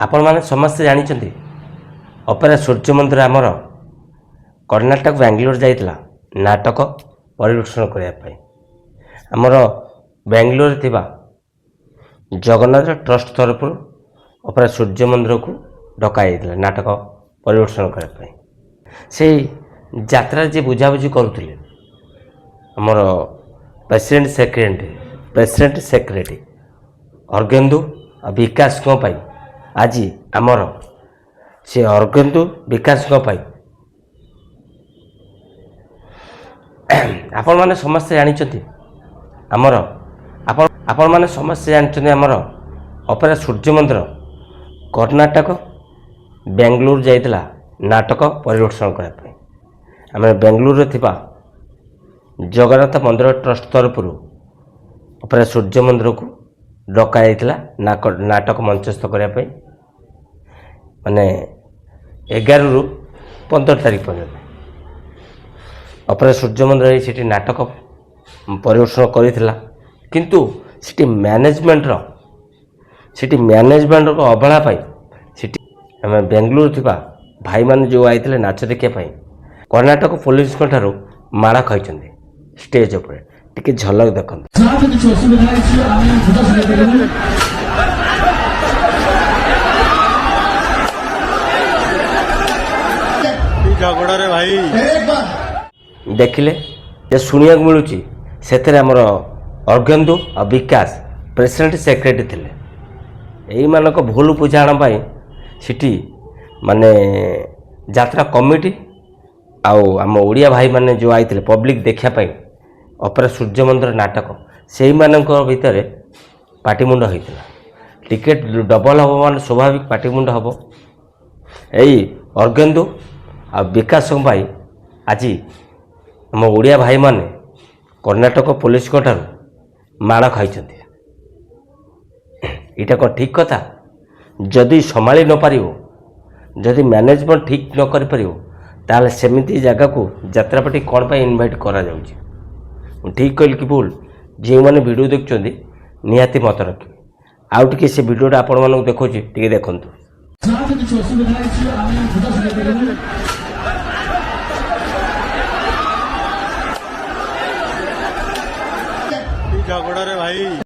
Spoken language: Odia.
ଆପଣମାନେ ସମସ୍ତେ ଜାଣିଛନ୍ତି ଅପେରା ସୂର୍ଯ୍ୟ ମନ୍ଦିର ଆମର କର୍ଣ୍ଣାଟକ ବାଙ୍ଗାଲୋର ଯାଇଥିଲା ନାଟକ ପରିବେଷଣ କରିବା ପାଇଁ। ଆମର ବାଙ୍ଗାଲୋରରେ ଥିବା ଜଗନ୍ନାଥ ଟ୍ରଷ୍ଟ ତରଫରୁ ଅପେରା ସୂର୍ଯ୍ୟ ମନ୍ଦିରକୁ ଡକାଯାଇଥିଲା ନାଟକ ପରିବେଷଣ କରିବା ପାଇଁ। ସେଇ ଯାତ୍ରାରେ ଯିଏ ବୁଝାବୁଝି କରୁଥିଲେ ଆମର ପ୍ରେସିଡେଣ୍ଟ ସେକ୍ରେଟାରୀ ଅର୍ଗେନ୍ଦୁ ଆଉ ବିକାଶଙ୍କ ପାଇଁ ଆଜି ଆମର ସେ ଅର୍ଗେନ୍ଦୁ ବିକାଶଙ୍କ ପାଇଁ ଆପଣମାନେ ସମସ୍ତେ ଜାଣିଛନ୍ତି ଆପଣମାନେ ସମସ୍ତେ ଜାଣିଛନ୍ତି ଆମର ଅପେରା ସୂର୍ଯ୍ୟ ମନ୍ଦିର କର୍ଣ୍ଣାଟକ ବାଙ୍ଗାଲୋର ଯାଇଥିଲା ନାଟକ ପରିବେଷଣ କରିବା ପାଇଁ। ଆମେ ବାଙ୍ଗାଲୋରରେ ଥିବା ଜଗନ୍ନାଥ ମନ୍ଦିର ଟ୍ରଷ୍ଟ ତରଫରୁ ଅପେରା ସୂର୍ଯ୍ୟ ମନ୍ଦିରକୁ ଡକାଯାଇଥିଲା ନାଟକ ମଞ୍ଚସ୍ଥ କରିବା ପାଇଁ, ମାନେ 11ରୁ 15 ତାରିଖ ପର୍ଯ୍ୟନ୍ତ ଅପେରା ସୂର୍ଯ୍ୟ ମନ୍ଦିର ସେଠି ନାଟକ ପରିବେଷଣ କରିଥିଲା। କିନ୍ତୁ ସେଠି ମ୍ୟାନେଜମେଣ୍ଟର ଅବହେଳା ପାଇଁ ସେଠି ଆମେ ବାଙ୍ଗାଲୋର ଥିବା ଭାଇମାନେ ଯେଉଁ ଆଇଥିଲେ ନାଚ ଦେଖିବା ପାଇଁ କର୍ଣ୍ଣାଟକ ପୋଲିସଙ୍କ ଠାରୁ ମାଡ଼ ଖାଇଛନ୍ତି ଷ୍ଟେଜ୍ ଉପରେ। ଟିକେ ଝଲକ ଦେଖନ୍ତୁ। ଝଗଡ଼ାରେ ଭାଇ ଦେଖିଲେ ଯେ ଶୁଣିବାକୁ ମିଳୁଛି ସେଥିରେ ଆମର ଅର୍ଗେନ୍ଦୁ ଆଉ ବିକାଶ ପ୍ରେସିଡେଣ୍ଟ ସେକ୍ରେଟାରୀ ଥିଲେ। ଏଇମାନଙ୍କ ଭୁଲ ବୁଝାମଣା ପାଇଁ ସେଠି ମାନେ ଯାତ୍ରା କମିଟି ଆଉ ଆମ ଓଡ଼ିଆ ଭାଇମାନେ ଯେଉଁ ଆଇଥିଲେ ପବ୍ଲିକ୍ ଦେଖିବା ପାଇଁ ଅପେରା ସୂର୍ଯ୍ୟ ମନ୍ଦିର ନାଟକ, ସେଇମାନଙ୍କ ଭିତରେ ପାଟିମୁଣ୍ଡ ହୋଇଥିଲା। ଟିକେଟ୍ ଡବଲ ହେବ ମାନେ ସ୍ୱାଭାବିକ ପାଟିମୁଣ୍ଡ ହେବ। ଏଇ ଅର୍ଗେନ୍ଦୁ ଆଉ ବିକାଶଙ୍କ ପାଇଁ ଆଜି ଆମ ଓଡ଼ିଆ ଭାଇମାନେ କର୍ଣ୍ଣାଟକ ପୋଲିସଙ୍କ ଠାରୁ ମାଡ଼ ଖାଇଛନ୍ତି। ଏଇଟା କ'ଣ ଠିକ୍ କଥା? ଯଦି ସମ୍ଭାଳି ନପାରିବ, ଯଦି ମ୍ୟାନେଜମେଣ୍ଟ ଠିକ୍ ନ କରିପାରିବ, ତାହେଲେ ସେମିତି ଜାଗାକୁ ଯାତ୍ରାପାର୍ଟି କ'ଣ ପାଇଁ ଇନଭାଇଟ୍ କରାଯାଉଛି? ମୁଁ ଠିକ୍ କହିଲି କି ଭୁଲ? ଯେଉଁମାନେ ଭିଡ଼ିଓ ଦେଖୁଛନ୍ତି ନିହାତି ମତ ରଖିବେ। ଆଉ ଟିକେ ସେ ଭିଡ଼ିଓଟା ଆପଣମାନଙ୍କୁ ଦେଖାଉଛି, ଟିକେ ଦେଖନ୍ତୁ। ଝଗଡ଼ାରେ ଭାଇ